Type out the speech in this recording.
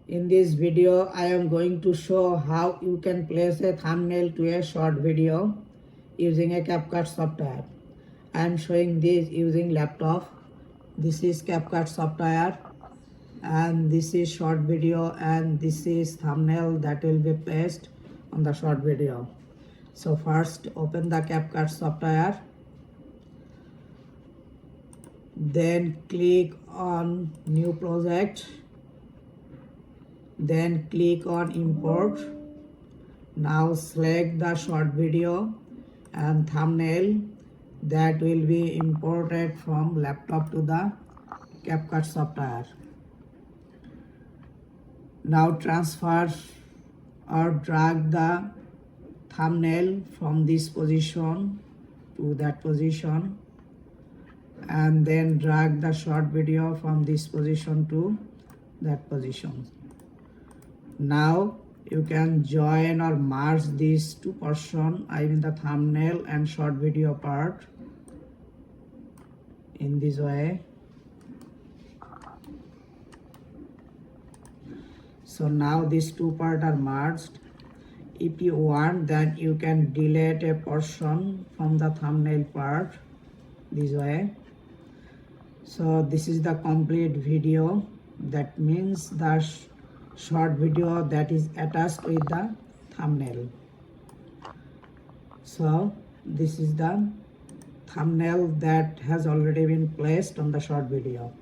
In this video, I am going to show how you can place a thumbnail to a short video using a CapCut software. I am showing this using laptop. This is CapCut software and this is short video and this is thumbnail that will be placed on the short video. So first open the CapCut software, then click on new project, then click on import. Now select the short video and thumbnail that will be imported from laptop to the CapCut software. Now transfer or drag the thumbnail from this position to that position and then drag the short video from this position to that position. Now you can join or merge these two portions, I mean the thumbnail and short video part, in this way. So now these two parts are merged. If you want, then you can delete a portion from the thumbnail part this way. So this is the complete video. That means the short video that is attached with the thumbnail. So this is the thumbnail that has already been placed on the short video.